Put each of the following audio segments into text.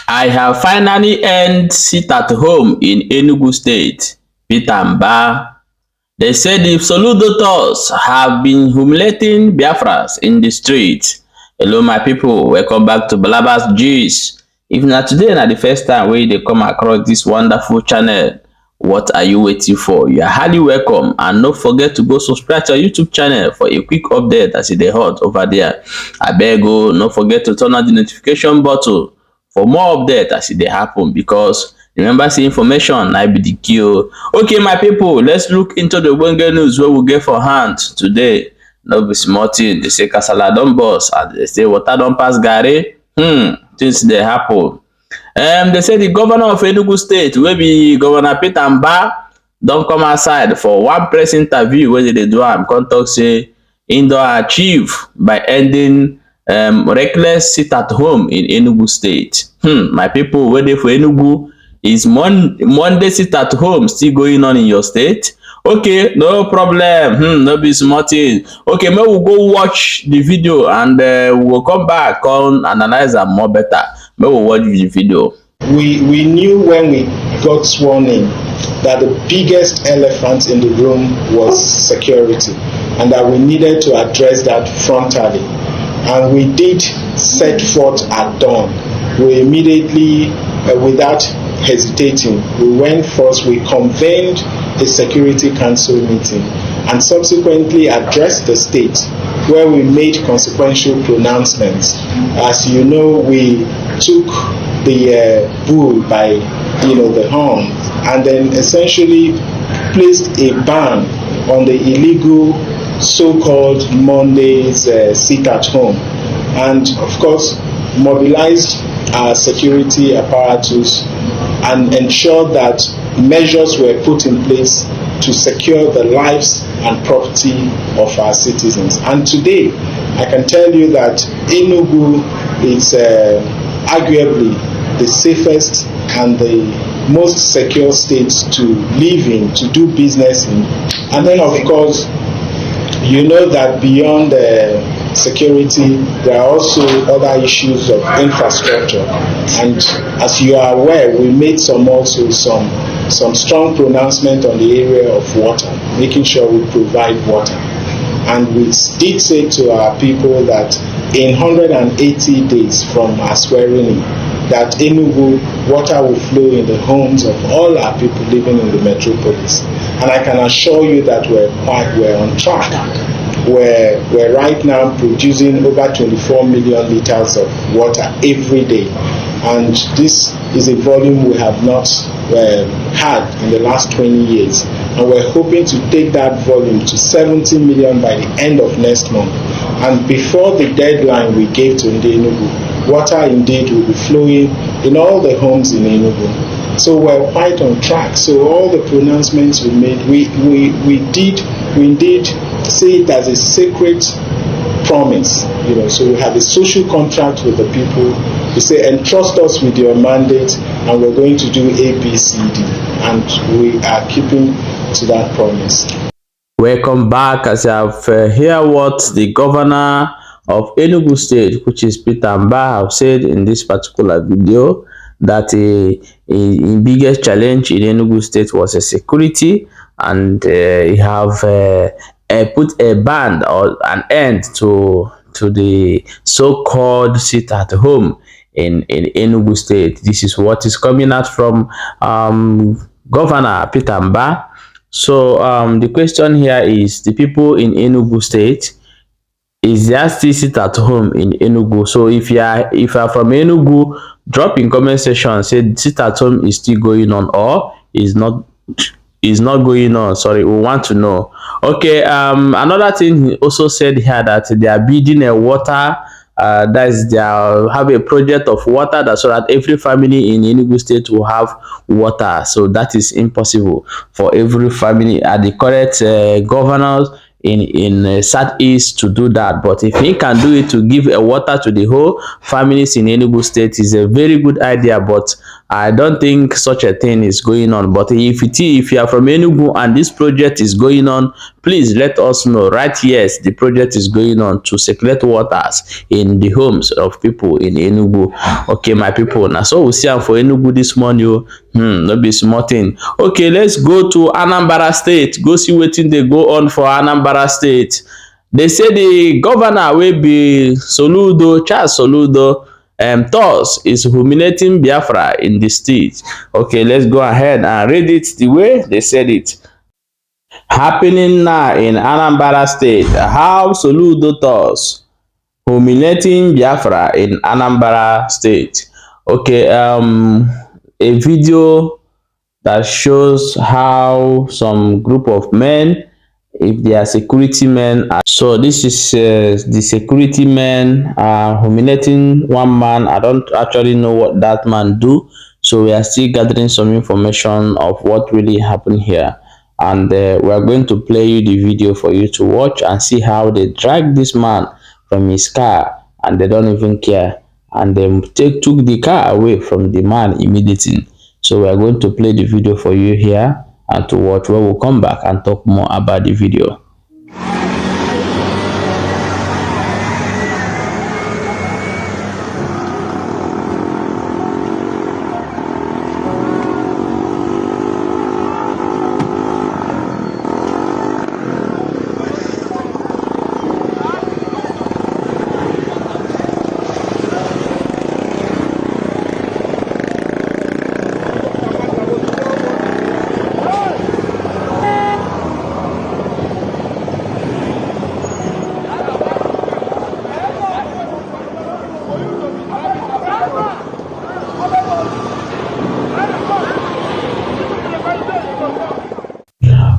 I have finally earned seat at home in Enugu State, Peter Mbah. They said the Soludotos have been humiliating Biafras in the street. Hello my people, welcome back to Balabas Gist. If na today na the first time wey you dey come across this wonderful channel, what are you waiting for? You are highly welcome, and no forget to go subscribe to our YouTube channel for a quick update as e dey hot over there. Abeg o, no forget to turn on the notification button for more update as e dey happen, because remember say information na be the key o. Okay my people, let's look into the ogbonge news wey we get for hand today. No be small thing. They say kasala don burst, and they say water don pass garri. Things dey happen. They say the governor of Enugu State, wey be Governor Peter Mbah, don come outside for one press interview wey dey do am, come talk say im don achieve by ending reckless sit at home in Enugu State. My people wey dey for Enugu, is Monday sit at home still going on in your state? Okay, no problem. No be small thing. Okay, make we go watch the video, and we will come back and analyze am more better. Make we watch the video. We knew when we got sworn in that the biggest elephant in the room was security, and that we needed to address that frontally. And we did set forth at dawn. We immediately, without hesitating, we went first, we convened a security council meeting, and subsequently addressed the state, where we made consequential pronouncements. As you know, we took the bull by the horn, and then essentially placed a ban on the illegal so-called Monday's sit at home, and of course mobilized our security apparatus and ensured that measures were put in place to secure the lives and property of our citizens. And today, I can tell you that Enugu is arguably the safest and the most secure state to live in, to do business in. And then, of course, you know that beyond security, there are also other issues of infrastructure. And as you are aware, we made some strong pronouncement on the area of water, making sure we provide water. And we did say to our people that in 180 days from our swearing in, that Enugu water will flow in the homes of all our people living in the metropolis. And I can assure you that we're on track. We're right now producing over 24 million liters of water every day. And this is a volume we have not had in the last 20 years. And we're hoping to take that volume to 70 million by the end of next month. And before the deadline we gave to Enugu, water indeed will be flowing in all the homes in Enugu. So we're quite on track. So all the pronouncements we made, we did see it as a sacred promise. So we have a social contract with the people. We say, entrust us with your mandate, and we're going to do A, B, C, D, and we are keeping to that promise. Welcome back. As you have heard what the governor of Enugu State, which is Peter Mbah, have said in this particular video, that a biggest challenge in Enugu State was a security, and he have put a ban or an end to the so-called sit at home in Enugu State. This is what is coming out from Governor Peter Mbah. So the question here is, the people in Enugu State, is there still sit at home in Enugu? So if you are from Enugu, drop in comment section, say sit at home is still going on or is not going on. Sorry, we want to know. Okay, another thing he also said here, that they are building a water, that is, they have a project of water, that so that every family in Enugu State will have water. So that is impossible for every family at the correct governors in Southeast to do that. But if he can do it to give a water to the whole families in Enugu State, is a very good idea. But I don't think such a thing is going on. But if you are from Enugu and this project is going on, please let us know. Right, yes, the project is going on to circulate waters in the homes of people in Enugu. Okay, my people, now so we see am for Enugu this morning. Oh. No be small thing. Okay, let's go to Anambra State. Go see wetin dey go on for Anambra State. They say the governor wey be Soludo, Charles Soludo, thus is humiliating Biafra in the state. Okay, let's go ahead and read it the way they said it. Happening now in Anambra State, how Soludo thus humiliating Biafra in Anambra State. Okay, a video that shows how some group of men, if they are security men, so this is the security men are humiliating one man. I don't actually know what that man do, so we are still gathering some information of what really happened here, and we are going to play you the video for you to watch and see how they drag this man from his car, and they don't even care, and they took the car away from the man immediately. So we are going to play the video for you here and to watch, where we'll come back and talk more about the video.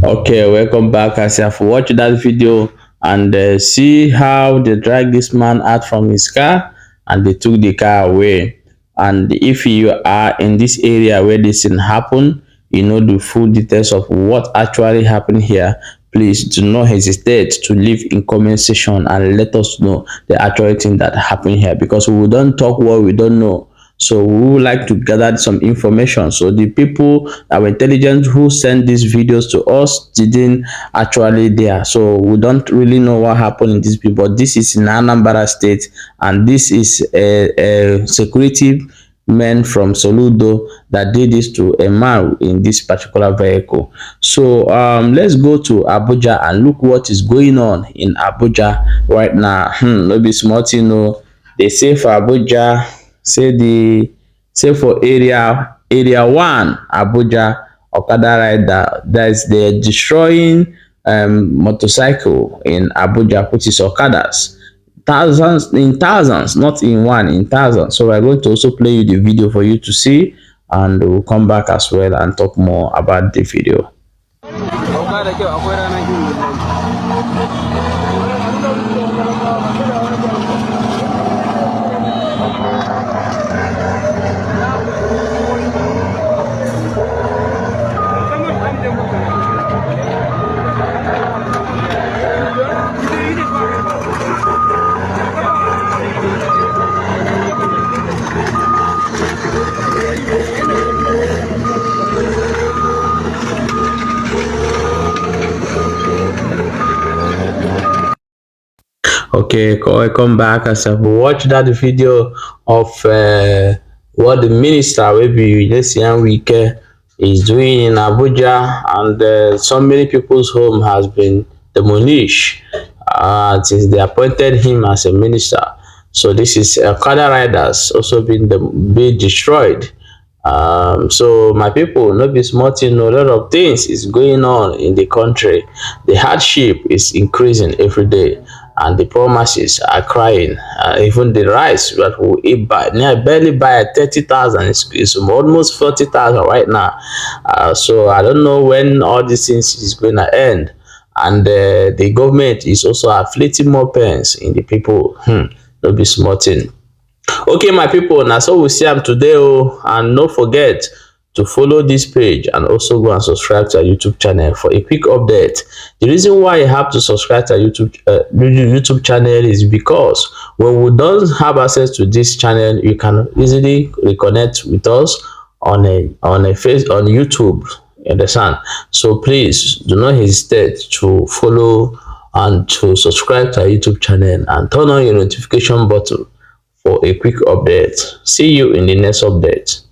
Okay, welcome back. As you have watched that video and see how they drag this man out from his car and they took the car away. And if you are in this area where this thing happened, you know the full details of what actually happened here, please do not hesitate to leave in comment section and let us know the actual thing that happened here, because we don't talk what we don't know. So we would like to gather some information. So the people, our intelligence who sent these videos to us, didn't actually there. So we don't really know what happened in this people. But this is in Anambra State, and this is a security men from Soludo that did this to a man in this particular vehicle. So let's go to Abuja and look what is going on in Abuja right now. No be small thing, no. They say for Abuja, say for area 1 Abuja, Okada rider, that's they're destroying motorcycle in Abuja, which is Okadas. Thousands, not in one, in thousands. So we're going to also play you the video for you to see, and we'll come back as well and talk more about the video. Okay, welcome back. As I've watched that video of what the minister will be Wike is doing in Abuja, and so many people's home has been demolished since they appointed him as a minister. So this is Okada riders also being destroyed. So my people, not be small thing, a lot of things is going on in the country. The hardship is increasing every day, and the poor masses are crying. Even the rice that we eat barely buy at 30,000, it's almost 40,000 right now. So I don't know when all these things is going to end, and the government is also afflicting more pains in the people. Not be small thing. Okay, my people, now so we see them today. And don't forget to follow this page and also go and subscribe to our YouTube channel for a quick update. The reason why you have to subscribe to our YouTube channel is because when we don't have access to this channel, you can easily reconnect with us on YouTube. You understand? So please do not hesitate to follow and to subscribe to our YouTube channel and turn on your notification button for a quick update. See you in the next update.